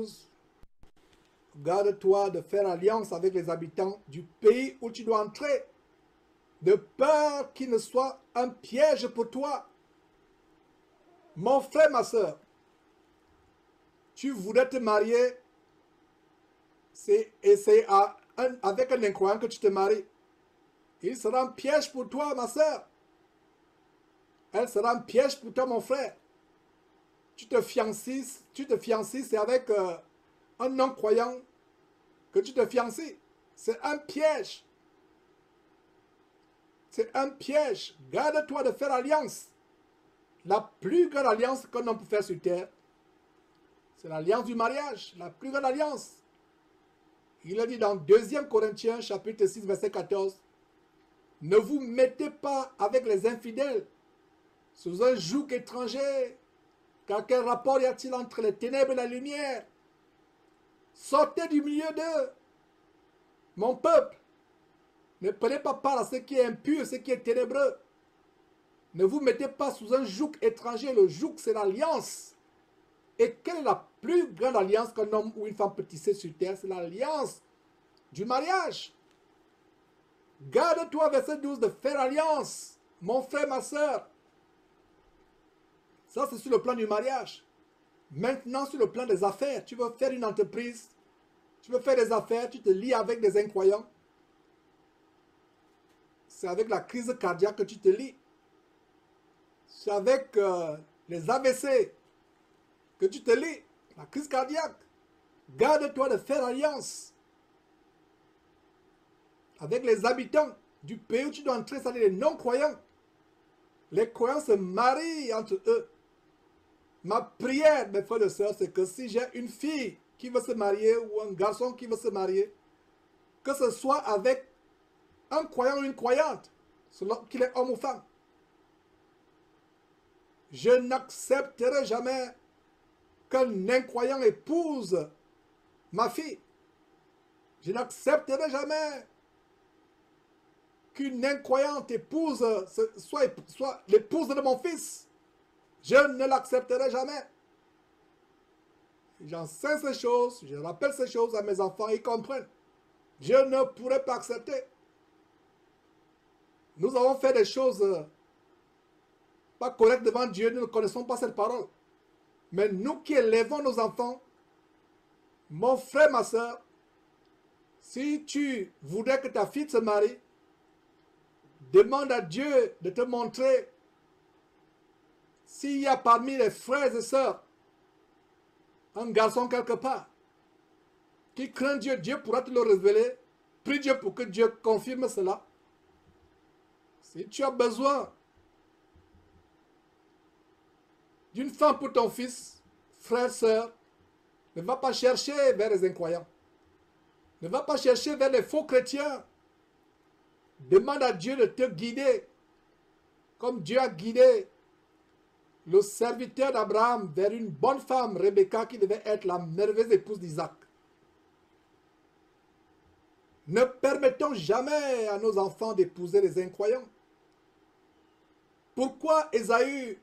12. Garde-toi de faire alliance avec les habitants du pays où tu dois entrer, de peur qu'il ne soit un piège pour toi. Mon frère, ma soeur, tu voudrais te marier, et c'est avec un incroyant que tu te maries. Il sera un piège pour toi, ma soeur. Elle sera un piège pour toi, mon frère. Tu te fiancies, c'est avec un non-croyant que tu te fiancies. C'est un piège. C'est un piège. Garde-toi de faire alliance. La plus grande alliance qu'un homme peut faire sur terre, c'est l'alliance du mariage. La plus grande alliance. Il a dit dans 2 Corinthiens, chapitre 6, verset 14, « Ne vous mettez pas avec les infidèles sous un joug étranger, car quel rapport y a-t-il entre les ténèbres et la lumière? Sortez du milieu d'eux, mon peuple. Ne prenez pas part à ce qui est impur, ce qui est ténébreux. Ne vous mettez pas sous un joug étranger. Le joug, c'est l'alliance. Et quelle est la plus grande alliance qu'un homme ou une femme peut tisser sur terre? C'est l'alliance du mariage. Garde-toi, verset 12, de faire alliance, mon frère, ma soeur. Ça, c'est sur le plan du mariage. Maintenant, sur le plan des affaires, tu veux faire une entreprise, tu veux faire des affaires, tu te lis avec des incroyants. C'est avec la crise cardiaque que tu te lis. C'est avec les AVC que tu te lis, la crise cardiaque. Garde-toi de faire alliance avec les habitants du pays où tu dois entrer, c'est-à-dire les non-croyants. Les croyants se marient entre eux. Ma prière, mes frères et sœurs, c'est que si j'ai une fille qui veut se marier ou un garçon qui veut se marier, que ce soit avec un croyant ou une croyante, selon qu'il est homme ou femme. Je n'accepterai jamais qu'un incroyant épouse ma fille. Je n'accepterai jamais qu'une incroyante épouse soit l'épouse de mon fils. Je ne l'accepterai jamais. J'enseigne ces choses, je rappelle ces choses à mes enfants, ils comprennent. Je ne pourrai pas accepter. Nous avons fait des choses pas correctes devant Dieu, nous ne connaissons pas cette parole. Mais nous qui élevons nos enfants, mon frère, ma soeur, si tu voudrais que ta fille se marie, demande à Dieu de te montrer s'il y a parmi les frères et sœurs un garçon quelque part qui craint Dieu, Dieu pourra te le révéler. Prie Dieu pour que Dieu confirme cela. Si tu as besoin d'une femme pour ton fils, frère, sœur, ne va pas chercher vers les incroyants. Ne va pas chercher vers les faux chrétiens. Demande à Dieu de te guider, comme Dieu a guidé le serviteur d'Abraham vers une bonne femme, Rebecca, qui devait être la merveilleuse épouse d'Isaac. Ne permettons jamais à nos enfants d'épouser les incroyants. Pourquoi Ésaü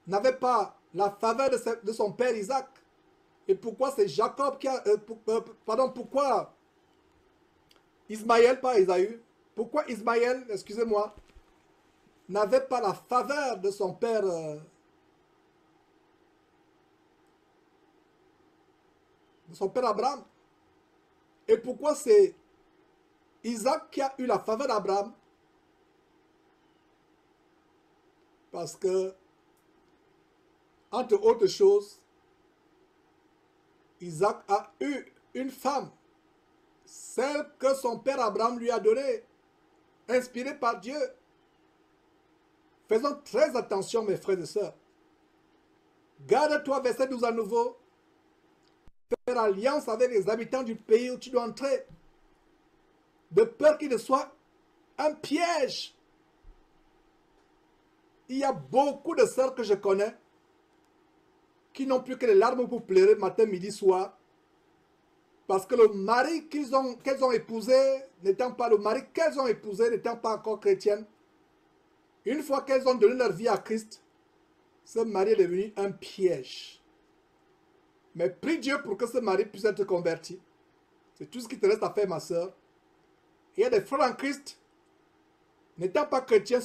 n'avait pas la faveur de son père Isaac? Et pourquoi c'est Jacob qui a... pourquoi Ismaël, pas Ésaü? Pourquoi Ismaël, excusez-moi, n'avait pas la faveur de son père Abraham? Et pourquoi c'est Isaac qui a eu la faveur d'Abraham? Parce que, entre autres choses, Isaac a eu une femme, celle que son père Abraham lui a donnée, inspirée par Dieu. Faisons très attention, mes frères et sœurs. Garde-toi, verset 12 à nouveau, faire alliance avec les habitants du pays où tu dois entrer, de peur qu'il ne soit un piège. Il y a beaucoup de sœurs que je connais qui n'ont plus que les larmes pour pleurer matin, midi, soir, parce que le mari qu'elles ont épousé, n'étant pas le mari qu'elles ont épousé, n'étant pas encore chrétienne, une fois qu'elles ont donné leur vie à Christ, ce mari est devenu un piège. Mais prie Dieu pour que ce mari puisse être converti. C'est tout ce qui te reste à faire, ma soeur. Il y a des frères en Christ, n'étant pas chrétiens,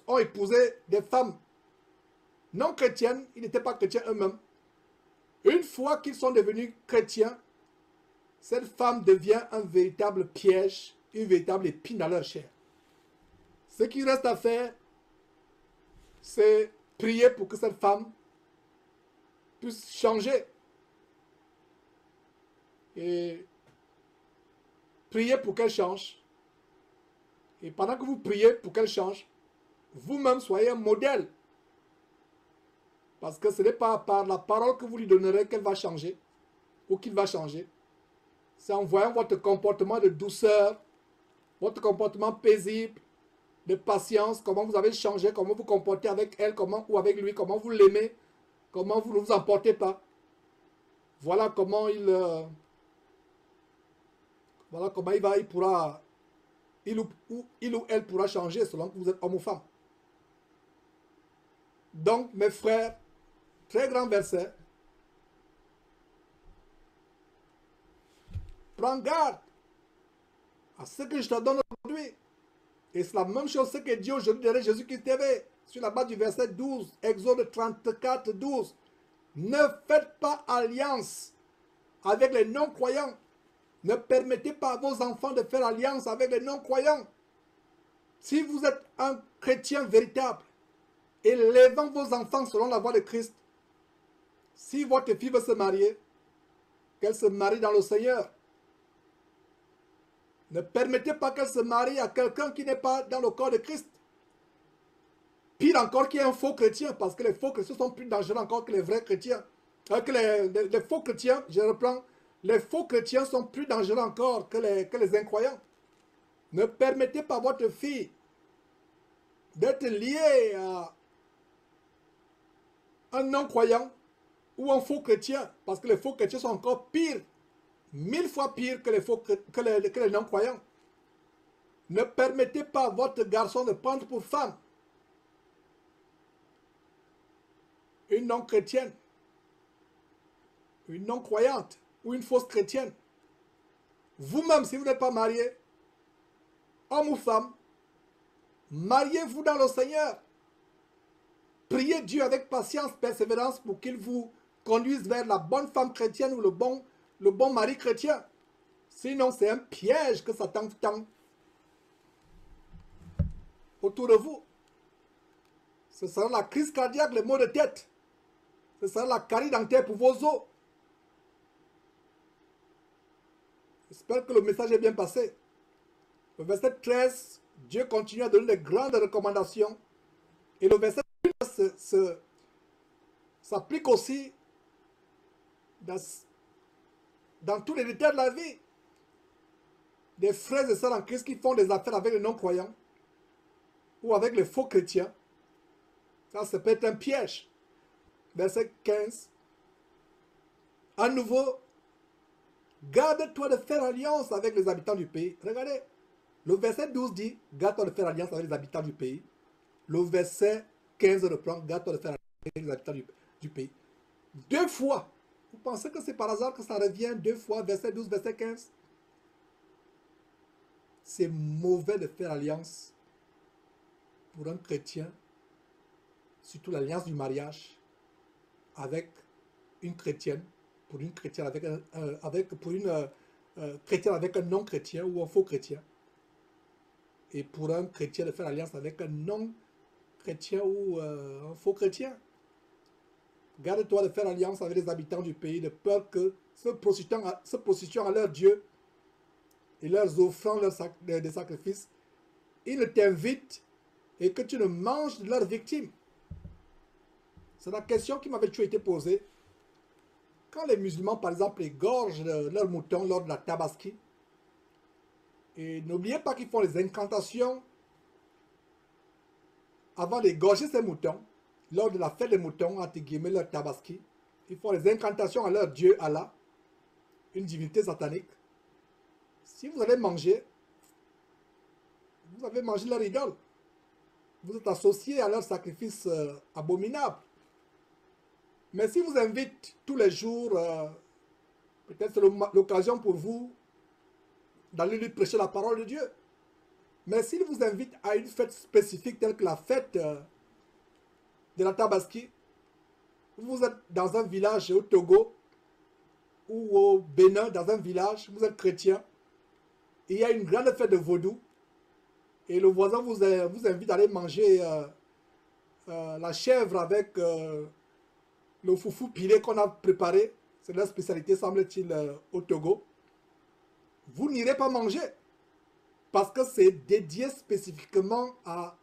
ont épousé des femmes non chrétiennes. Ils n'étaient pas chrétiens eux-mêmes. Une fois qu'ils sont devenus chrétiens, cette femme devient un véritable piège, une véritable épine dans leur chair. Ce qui reste à faire, c'est prier pour que cette femme puisse changer. Et priez pour qu'elle change. Et pendant que vous priez pour qu'elle change, vous-même soyez un modèle. Parce que ce n'est pas par la parole que vous lui donnerez qu'elle va changer ou qu'il va changer. C'est en voyant votre comportement de douceur, votre comportement paisible, de patience, comment vous avez changé, comment vous comportez avec elle, comment ou avec lui, comment vous l'aimez, comment vous ne vous emportez pas. Voilà comment il ou elle pourra changer selon que vous êtes homme ou femme. Donc, mes frères, très grand verset. Prends garde à ce que je te donne aujourd'hui. Et c'est la même chose que Dieu aujourd'hui derrière Jésus-Christ TV. Sur la base du verset 12, Exode 34, 12. Ne faites pas alliance avec les non-croyants. Ne permettez pas à vos enfants de faire alliance avec les non-croyants. Si vous êtes un chrétien véritable, élevant vos enfants selon la voie de Christ, si votre fille veut se marier, qu'elle se marie dans le Seigneur. Ne permettez pas qu'elle se marie à quelqu'un qui n'est pas dans le corps de Christ. Pire encore qu'il y ait un faux chrétien, parce que les faux chrétiens sont plus dangereux encore que les vrais chrétiens. Que les faux chrétiens, je reprends, les faux chrétiens sont plus dangereux encore que les incroyants. Ne permettez pas à votre fille d'être liée à un non-croyant ou un faux chrétien, parce que les faux chrétiens sont encore pires, 1000 fois pires que les non-croyants. Ne permettez pas à votre garçon de prendre pour femme une non-chrétienne, une non-croyante ou une fausse chrétienne. Vous-même, si vous n'êtes pas marié, homme ou femme, mariez-vous dans le Seigneur. Priez Dieu avec patience, persévérance pour qu'il vous conduise vers la bonne femme chrétienne ou le bon mari chrétien. Sinon, c'est un piège que Satan tend autour de vous. Ce sera la crise cardiaque, les maux de tête. Ce sera la carie dentaire pour vos os. J'espère que le message est bien passé. Le verset 13, Dieu continue à donner de grandes recommandations. Et le verset 13 s'applique aussi dans tous les détails de la vie. Des frères et sœurs en Christ qui font des affaires avec les non-croyants ou avec les faux chrétiens. Ça peut être un piège. Verset 15. À nouveau, garde-toi de faire alliance avec les habitants du pays. Regardez, le verset 12 dit, garde-toi de faire alliance avec les habitants du pays. Le verset 15 reprend, garde-toi de faire alliance avec les habitants du pays. Deux fois. Vous pensez que c'est par hasard que ça revient deux fois, verset 12, verset 15? C'est mauvais de faire alliance pour un chrétien, surtout l'alliance du mariage, avec une chrétienne, pour une chrétienne avec un non-chrétien ou un faux chrétien. Et pour un chrétien de faire alliance avec un non-chrétien ou un faux chrétien. Garde-toi de faire alliance avec les habitants du pays, de peur que se prostituant à leur Dieu et leur offrant des sacrifices, ils ne t'invitent et que tu ne manges de leurs victimes. C'est la question qui m'avait toujours été posée. Quand les musulmans, par exemple, égorgent leurs moutons lors de la tabaski, et n'oubliez pas qu'ils font les incantations avant d'égorger ces moutons, lors de la fête des moutons, entre guillemets, leur tabaski, ils font les incantations à leur Dieu Allah, une divinité satanique. Si vous avez mangé leur idole. Vous êtes associé à leur sacrifice abominable. Mais s'il vous invite tous les jours, peut-être c'est l'occasion pour vous d'aller lui prêcher la parole de Dieu. Mais s'il vous invite à une fête spécifique telle que la fête de la Tabaski, vous êtes dans un village au Togo ou au Bénin, dans un village, vous êtes chrétien, et il y a une grande fête de vaudou, et le voisin vous invite à aller manger la chèvre avec le foufou pilé qu'on a préparé, c'est la spécialité semble-t-il au Togo, vous n'irez pas manger, parce que c'est dédié spécifiquement à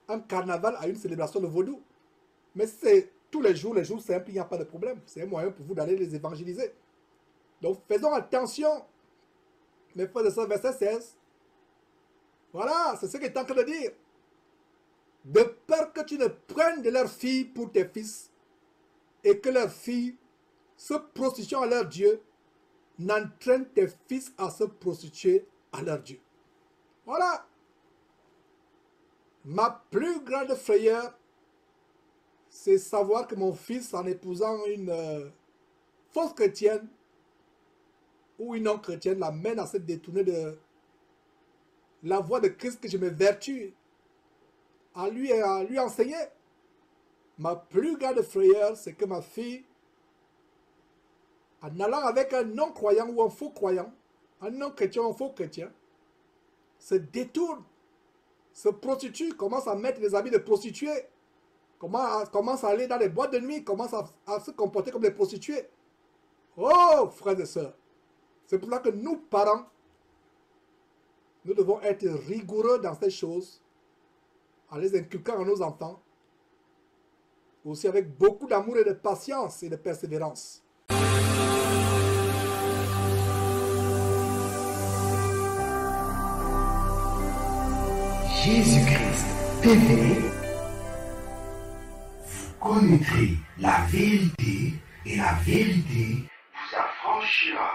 un carnaval, à une célébration de vaudou. Mais c'est tous les jours simples, il n'y a pas de problème. C'est un moyen pour vous d'aller les évangéliser. Donc faisons attention. Mes frères et sœurs, verset 16. Voilà, c'est ce qu'il est en train de dire. De peur que tu ne prennes de leurs filles pour tes fils, et que leurs filles, se prostituant à leur Dieu, n'entraînent tes fils à se prostituer à leur Dieu. Voilà. Ma plus grande frayeur, c'est savoir que mon fils, en épousant une fausse chrétienne ou une non-chrétienne, l'amène à se détourner de la voie de Christ que je me vertue à lui enseigner. Ma plus grande frayeur, c'est que ma fille, en allant avec un non-croyant ou un faux croyant, un non-chrétien ou un faux chrétien, se détourne, se prostitue, commence à mettre des habits de prostituée, commence à aller dans les boîtes de nuit, commence à se comporter comme des prostituées. Oh, frères et sœurs, c'est pour ça que nous, parents, nous devons être rigoureux dans ces choses, en les inculquant à nos enfants, aussi avec beaucoup d'amour et de patience et de persévérance. Jésus-Christ TV, vous connaîtrez la vérité et la vérité vous affranchira.